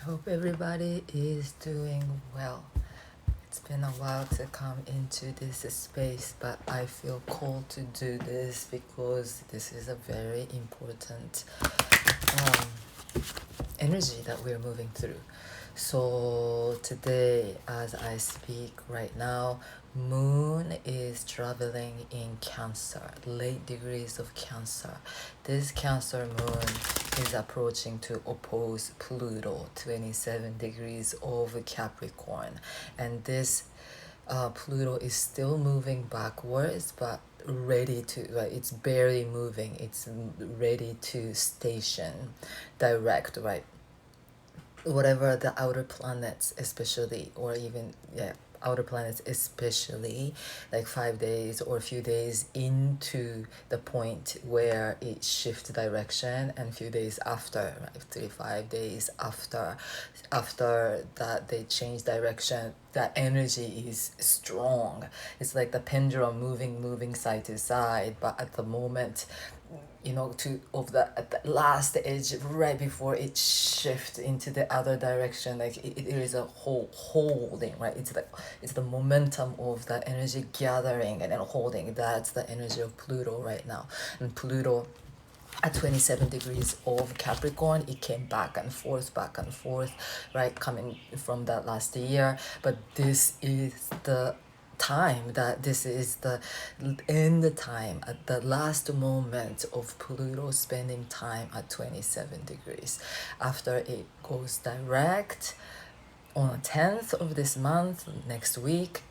Hope everybody is doing well. It's been a while to come into this space, but I feel called to do this because this is a very important energy that we're moving through. So today, as I speak right now, Moon is traveling in Cancer, late degrees of Cancer. This Cancer Moon is approaching to oppose Pluto, 27 degrees of Capricorn. And this Pluto is still moving backwards, but ready to, like, it's barely moving. It's ready to station, direct, right? Whatever the outer planets, especially, or even, yeah, outer planets especially, like 5 days or a few days into the point where it shifts direction, and few days after, right, 3 5 days after that they change direction, that energy is strong. It's like the pendulum moving side to side, but at the moment, to of the at the last edge, right before it shifts into the other direction, like it is a whole holding, right? It's the momentum of that energy gathering and then holding. That's the energy of Pluto right now. And Pluto at 27 degrees of Capricorn, it came back and forth, right, coming from that last year. But this is the time that this is the end time, at the last moment of Pluto spending time at 27 degrees. After it goes direct on the 10th of this month, next week,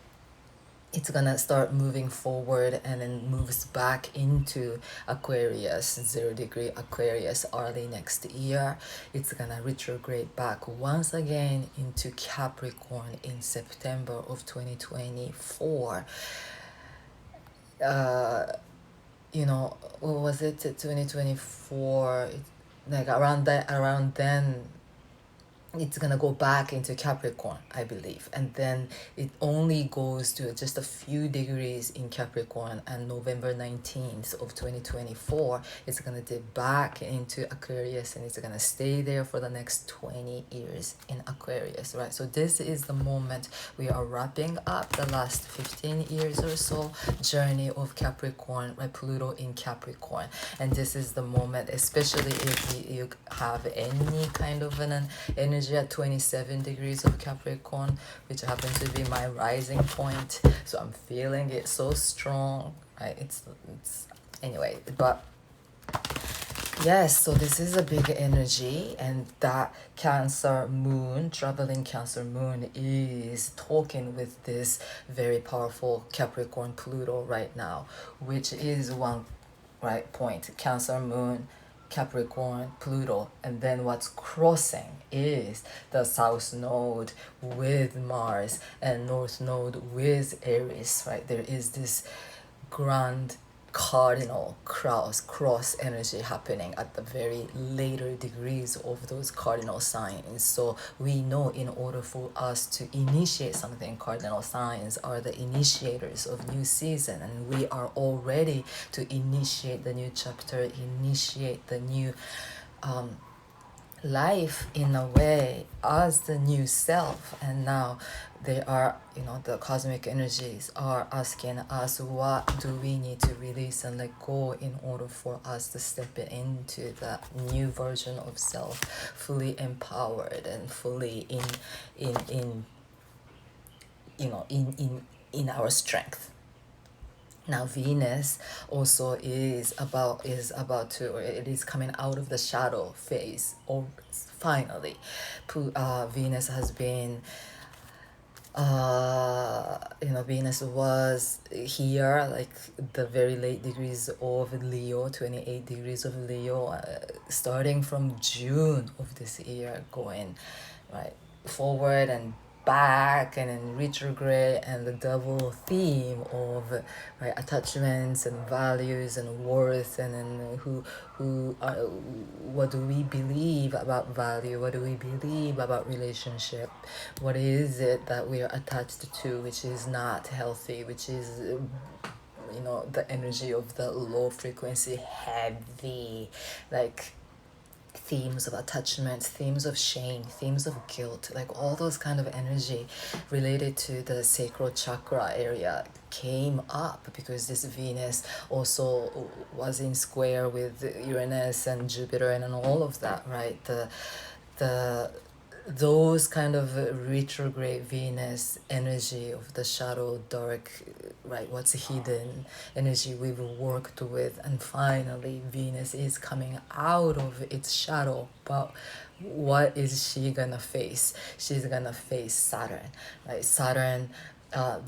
it's gonna start moving forward and then moves back into Aquarius, 0 degree Aquarius, early next year. It's gonna retrograde back once again into Capricorn in September of 2024. What was it, 2024? Like around then it's gonna go back into Capricorn, I believe, and then it only goes to just a few degrees in Capricorn, and November 19th of 2024 it's gonna dip back into Aquarius, and it's gonna stay there for the next 20 years in Aquarius, right? So this is the moment we are wrapping up the last 15 years or so journey of Capricorn, right? Pluto in Capricorn. And this is the moment, especially if you have any kind of an energy at 27 degrees of Capricorn, which happens to be my rising point. So I'm feeling it so strong, right? It's anyway, but yes, so this is a big energy, and that Cancer moon, traveling Cancer moon, is talking with this very powerful Capricorn Pluto right now, which is one, right, point. Cancer moon, Capricorn, Pluto, and then what's crossing is the South Node with Mars and North Node with Aries, right? There is this grand cardinal cross energy happening at the very later degrees of those cardinal signs. So we know, in order for us to initiate something, cardinal signs are the initiators of new season, and we are all ready to initiate the new chapter, initiate the new life in a way as the new self. And now they are, the cosmic energies are asking us, what do we need to release and let go in order for us to step into the new version of self, fully empowered and fully in in our strength. Now Venus also is about to, or it is coming out of the shadow phase, or finally. Venus has been, Venus was here, like the very late degrees of Leo, 28 degrees of Leo, starting from June of this year, going right forward and back and then retrograde, and the double theme of, right, attachments and values and worth, and then who are, what do we believe about value, what do we believe about relationship, what is it that we are attached to which is not healthy, which is the energy of the low frequency heavy, like themes of attachment, themes of shame, themes of guilt, like all those kind of energy related to the sacral chakra area came up because this Venus also was in square with Uranus and Jupiter and all of that, right? The those kind of retrograde Venus energy of the shadow, dark, right, what's hidden energy we've worked with, and finally Venus is coming out of its shadow. But what is she gonna face? She's gonna face Saturn, right? Saturn,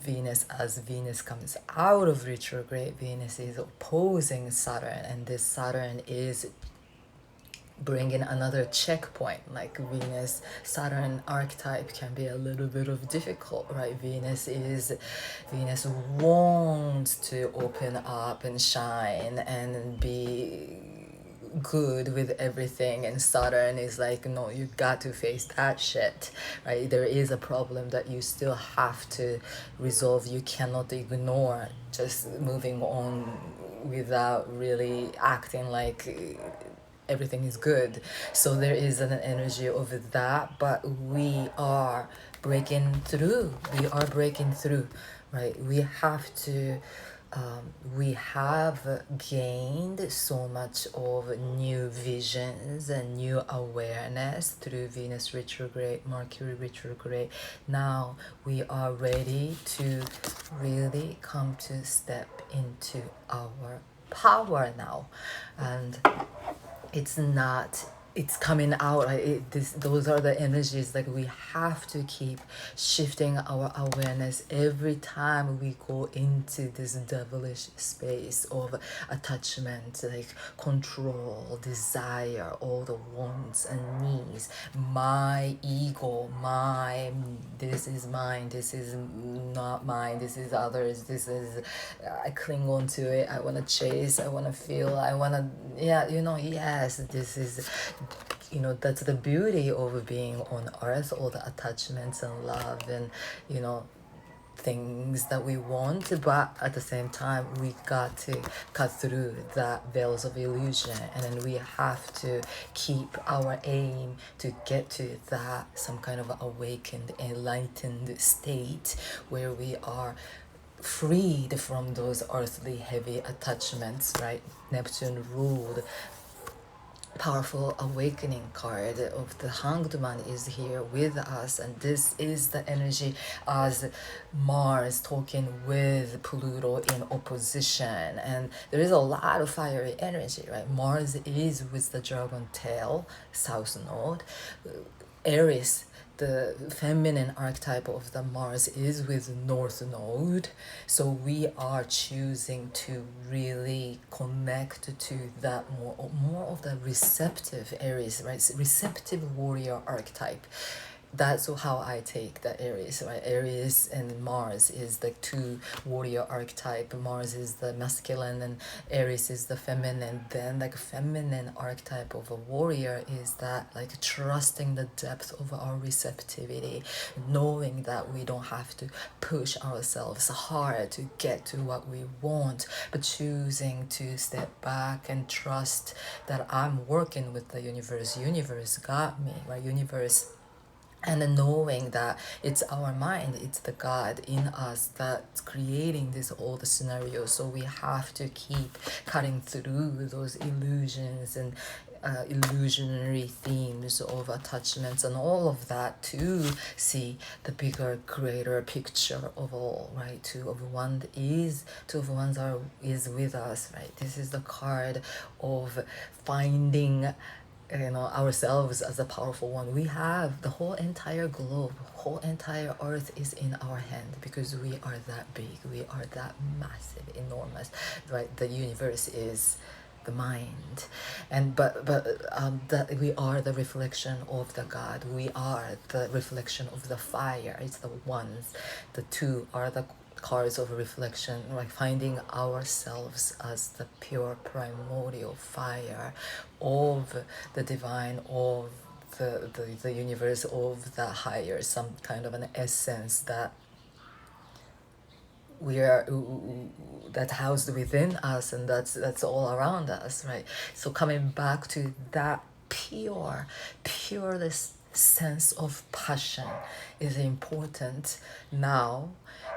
Venus, as Venus comes out of retrograde, Venus is opposing Saturn, and this Saturn is bring in another checkpoint. Like Venus Saturn archetype can be a little bit of difficult, right? Venus wants to open up and shine and be good with everything, and Saturn is like, no, you got to face that shit, right? There is a problem that you still have to resolve. You cannot ignore just moving on without really acting like everything is good. So there is an energy over that, but we are breaking through. We are breaking through, right? We have gained so much of new visions and new awareness through Venus retrograde, Mercury retrograde. Now we are ready to really come to step into our power now. And it's not, it's coming out, right? Those are the energies. Like we have to keep shifting our awareness every time we go into this devilish space of attachment, like control, desire, all the wants and needs. My ego, this is mine, this is not mine, this is others, this is, I cling on to it, I want to chase, I want to feel, I want to, yeah, yes, this is, that's the beauty of being on earth, all the attachments and love and, things that we want. But at the same time, we got to cut through the veils of illusion, and then we have to keep our aim to get to that some kind of awakened, enlightened state where we are freed from those earthly heavy attachments, right? Neptune ruled powerful awakening card of the Hanged Man is here with us, and this is the energy as Mars talking with Pluto in opposition, and there is a lot of fiery energy, right? Mars is with the dragon tail, south node. Aries, the feminine archetype of the Mars, is with North Node. So we are choosing to really connect to that more of the receptive Aries, right? Receptive warrior archetype. That's how I take the Aries, right? Aries and Mars is the two warrior archetype. Mars is the masculine and Aries is the feminine. Then like feminine archetype of a warrior is that like trusting the depth of our receptivity, knowing that we don't have to push ourselves hard to get to what we want, but choosing to step back and trust that I'm working with the universe. Universe got me, right? Universe, and then knowing that it's our mind, it's the God in us that's creating this all the scenarios. So we have to keep cutting through those illusions and illusionary themes of attachments and all of that to see the bigger, greater picture of all, right? Two of Wands is with us, right? This is the card of finding ourselves as a powerful one. We have the whole entire globe, whole entire earth is in our hand because we are that big, we are that massive, enormous, right? The universe is the mind, and but that we are the reflection of the God. We are the reflection of the fire. It's the ones. The two are the cards of reflection, like finding ourselves as the pure primordial fire of the divine, of the universe, of the higher, some kind of an essence that we are, that's housed within us, and that's all around us, right? So coming back to that pure this sense of passion is important now,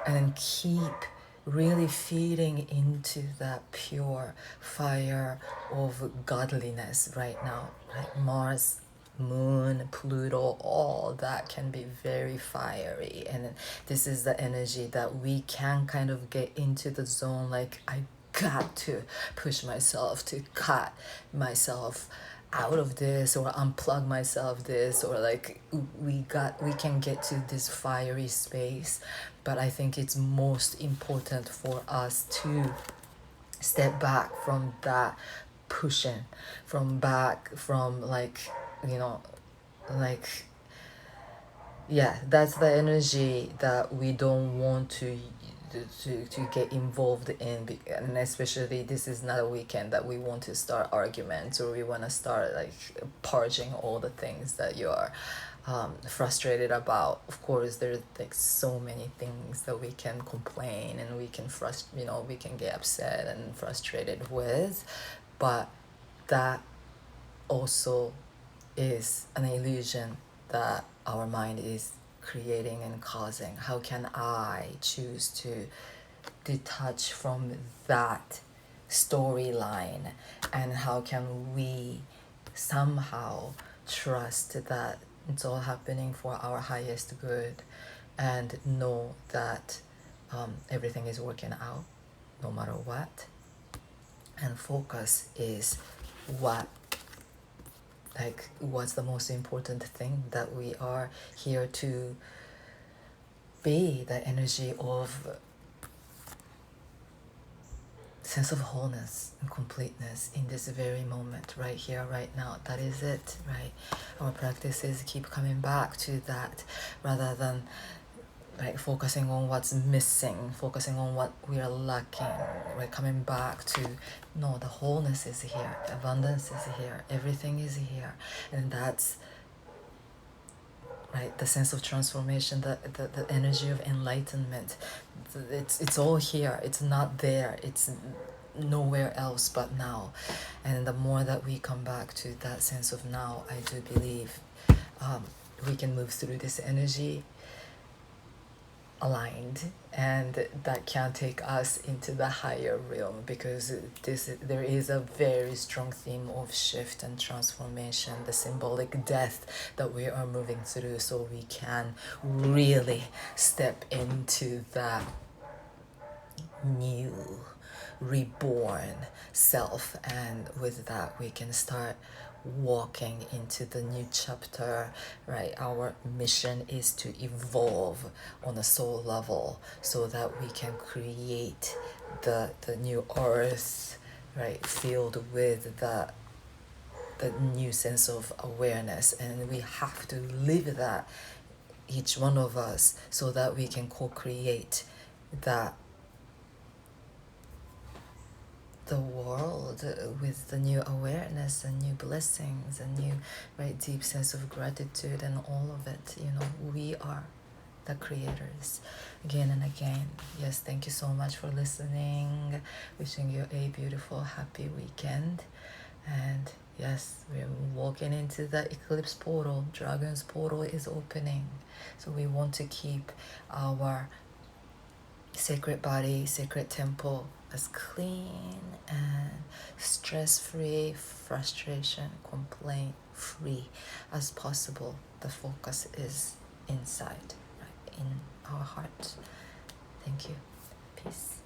and then keep really feeding into that pure fire of godliness right now. Like Mars, Moon, Pluto, all that can be very fiery, and this is the energy that we can kind of get into the zone. Like, I got to push myself to cut myself out of this, or unplug myself this, or like we can get to this fiery space. But I think it's most important for us to step back from that pushing, from like, you know, like, yeah, that's the energy that we don't want to get involved in. And especially, this is not a weekend that we want to start arguments, or we want to start like purging all the things that you are frustrated about. Of course, there's like so many things that we can complain and we can we can get upset and frustrated with, but that also is an illusion that our mind is creating and causing. How can I choose to detach from that storyline, and how can we somehow trust that it's all happening for our highest good, and know that everything is working out no matter what, and focus is what what's the most important thing, that we are here to be the energy of sense of wholeness and completeness in this very moment, right here, right now. That is it, right? Our practices keep coming back to that, rather than like focusing on what's missing, focusing on what we are lacking. We're coming back to, no, the wholeness is here, the abundance is here, everything is here. And that's right, the sense of transformation, the energy of enlightenment. It's all here. It's not there. It's nowhere else but now. And the more that we come back to that sense of now, I do believe we can move through this energy aligned, and that can take us into the higher realm, because there is a very strong theme of shift and transformation, the symbolic death that we are moving through, so we can really step into that new reborn self, and with that we can start walking into the new chapter, right? Our mission is to evolve on a soul level, so that we can create the new earth, right, filled with the new sense of awareness. And we have to live that, each one of us, so that we can co-create that the world with the new awareness and new blessings and new, right, deep sense of gratitude and all of it. We are the creators again and again. Yes, thank you so much for listening. Wishing you a beautiful, happy weekend. And yes, we're walking into the eclipse portal. Dragon's portal is opening. So we want to keep our sacred body, sacred temple as clean and stress-free, frustration, complaint-free as possible. The focus is inside, right, in our heart. Thank you. Peace.